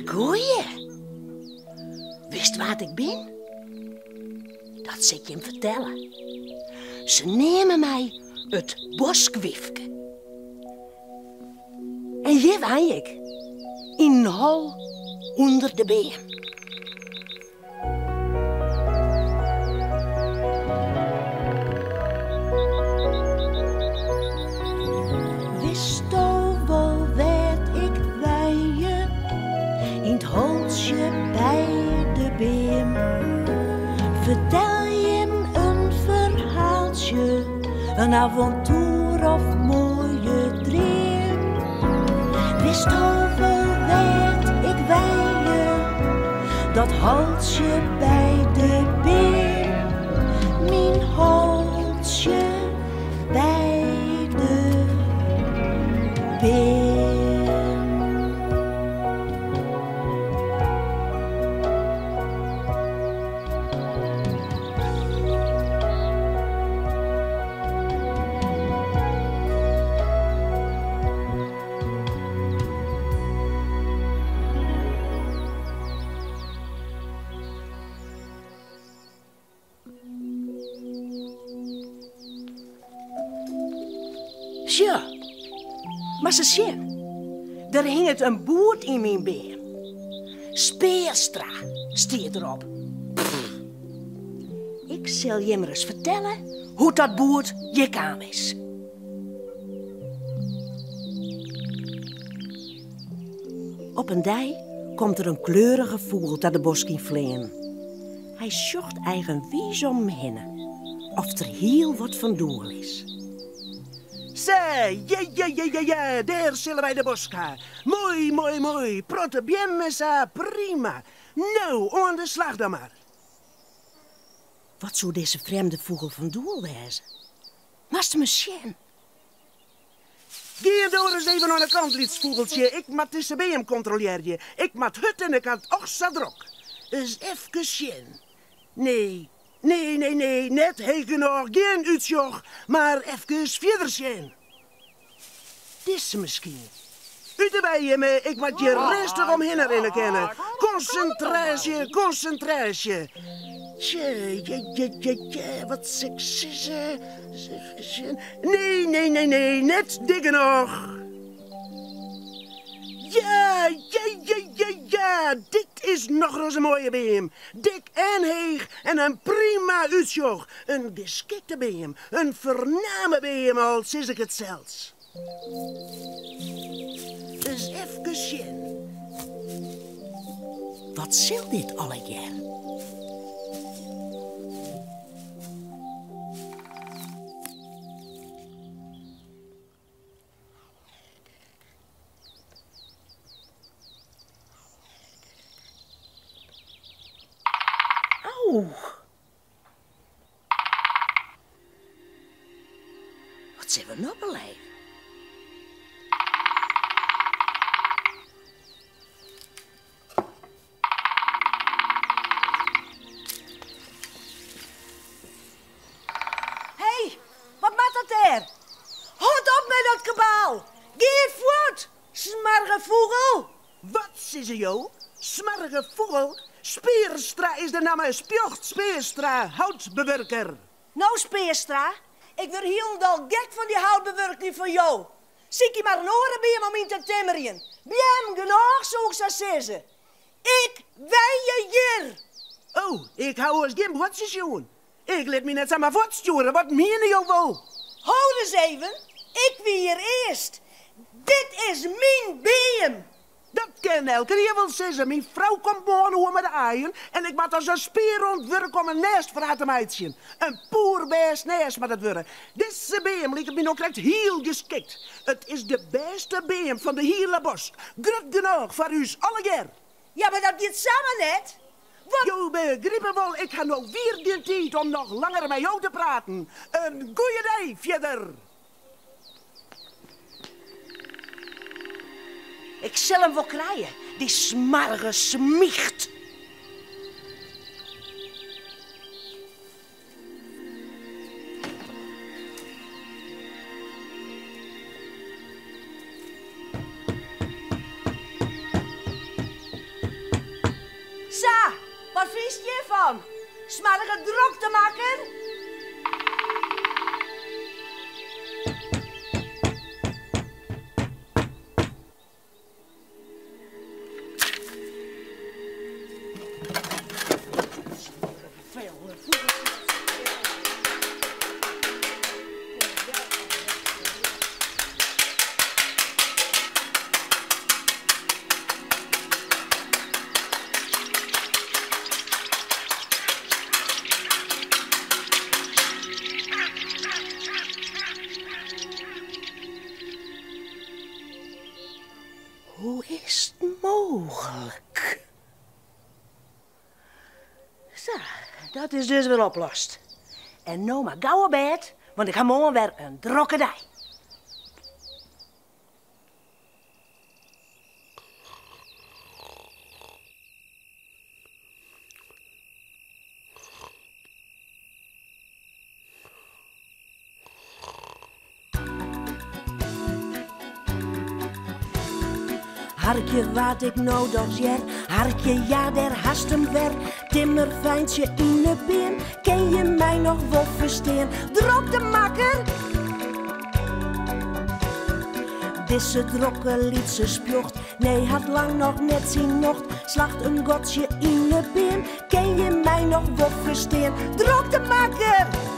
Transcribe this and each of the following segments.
Goeie. Wist wat ik ben? Dat zit je hem vertellen. Ze nemen mij het boskwiefke. En hier was ik. In een hol onder de beem. Wist wel werd ik bij je in het holtje bij de beem. Vertel je hem een verhaaltje, een avontuur of mooie dream. Wist wel werd ik bij je, dat holtje bij de beem. Mijn holtje bij de beem. Ja, maar ze zien, er hing het een boord in mijn been. Speerstra stiert erop. Pff. Ik zal je maar eens vertellen hoe dat boord je kwam is. Op een dij komt er een kleurige vogel naar de bos in vliegen. Hij zocht eigenwijs om hem heen, of er heel wat van doel is. Zee, ja, daar zullen wij de bos gaan. Mooi, protte bien is prima. Nou, aan de slag dan maar. Wat zou deze vreemde vogel van doel wezen? Was misschien? Ga door eens even aan de kant, lietsvogeltje. Ik moet tussen bij hem controleren. Ik moet hut en ik had och zo druk. Eens even zien. Nee, net heel genoeg, geen uitjoch, maar even verder zien. Dit misschien. Uit erbij, me, ik moet je rustig omheen herinneren kennen. Concentratie. Tje, wat sexy. Nee, net dikker nog. Ja, dit is nog eens een mooie beem. Dik en heeg en een prima uitjoch. Een geschikte beem, een voorname beem, al is ik het zelfs. Dus even zien. Wat zal dit allegear? Wat zijn we nou beleefd? Hé, wat maakt dat daar? Houd op met dat kabaal! Geef voort, smarge vogel! Wat is er, joh? Smarge vogel? Speerstra is de naam, Spjocht Speerstra, houtbewerker. Nou, Speerstra, ik word helemaal gek van die houtbewerking van jou. Zie je maar een orenbeem om in te timmeren. Bien genoeg, zou ik zo zeggen. Ik wij je hier. Oh, ik hou eens geen woordjes, jongen. Ik let me net samen voortsturen, wat meen je wel? Houd eens even, ik wie hier eerst. Dit is mijn beem. Dat kan elke keer wel zeggen. Mijn vrouw komt morgen hoor met de aaien en ik moet als een spier rondwerken om een nest voor haar te meidje. Een poerbest nest met het worden. Deze beem lijkt me nog echt heel geschikt. Het is de beste beem van de hele bos. Goed genoeg voor u allegear. Ja, maar dat gaat samen net. Wat? Jo, begrijpen wel, ik ga nog weer de tijd om nog langer met jou te praten. Een goeie dag verder. Ik zal hem wel krijgen, die smarge smicht. kom. Smarige drok te maken. Hoe is het mogelijk? Zo, dat is dus weer oplost. En nou maar gauw op bed, want ik ga morgen weer een drokke dag. Harkje wat ik nou doch zer, harkje ja der hast hem ver. Timmer fijntje in de been, ken je mij nog wel verstaan? Drok de makker! Disse drokke liet ze spjocht, nee had lang nog net zien nocht. Slacht een godsje in de been, ken je mij nog wel verstaan? Drok de makker!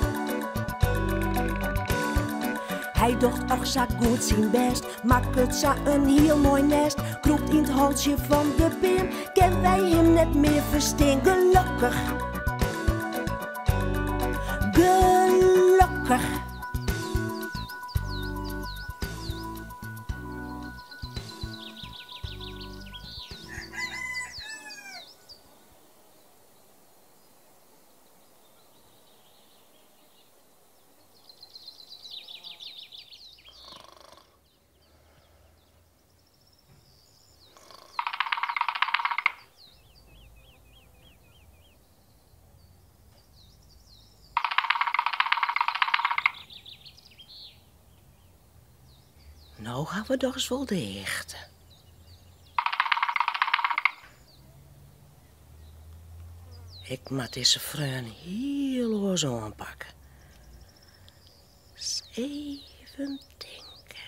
Hij docht och zag goed zijn best, maakt het za een heel mooi nest. Kroept in het halsje van de beer, ken wij hem net meer verstaan. Gelukkig, gelukkig. Nou gaan we toch eens wel dicht. Ik moet deze vreun heel los aanpakken. Eens even denken.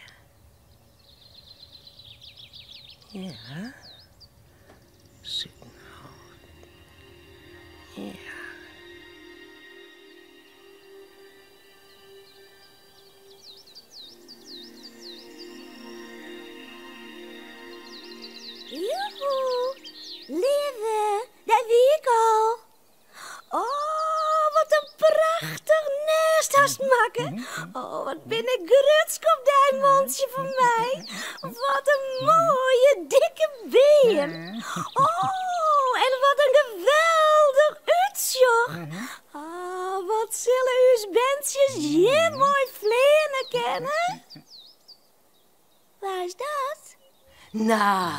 Ja. Zit nou. Ja. Joehoe, leven, daar wie ik al. Oh, wat een prachtig nest hast maken. Oh, wat ben ik grutsk op dat mondje van mij. Wat een mooie, dikke been. Oh, en wat een geweldig uitzicht. Oh, wat zullen uw bentjes je mooi vleenen kennen. Waar is dat? Nou,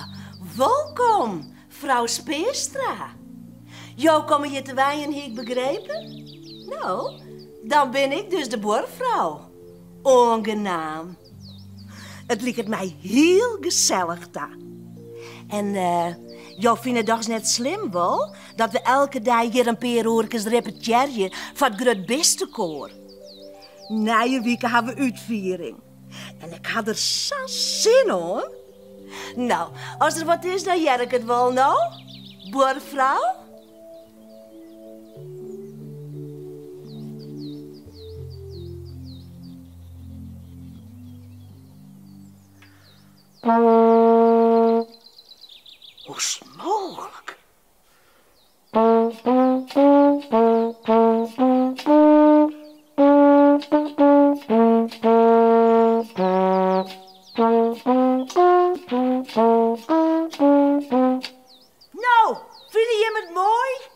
welkom, vrouw Speerstra. Jou komen hier te wijen, heb ik begrepen? Nou, dan ben ik dus de boervrouw. Ongenaam. Het lijkt mij heel gezellig daar. En jou vindt het toch net slim, wel? Dat we elke dag hier een paar uurtjes repeteren van het groot bestenkoor. Na je weken hebben we uitviering. En ik had er zo zin hoor. Nou, als er wat is, dan jerk ik het wel nou. Boervrouw? Hoe is het mogelijk? Nou, vind je hem het mooi?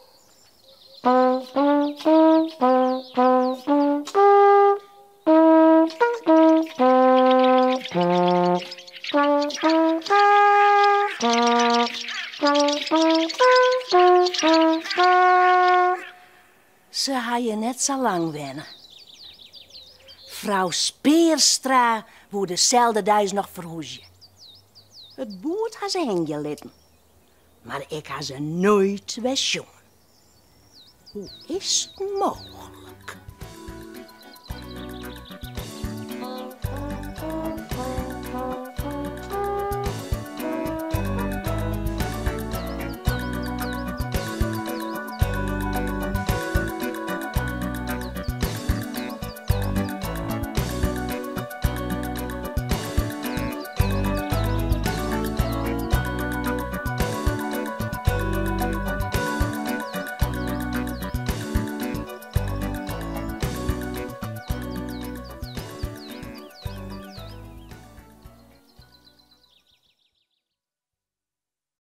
Ze had je net zo lang wennen. Vrouw Speerstra woe dezelfde dag nog verhoesje. Het boert had ze heen gelitten. Maar ik had ze nooit wegjongen. Hoe is het mogelijk?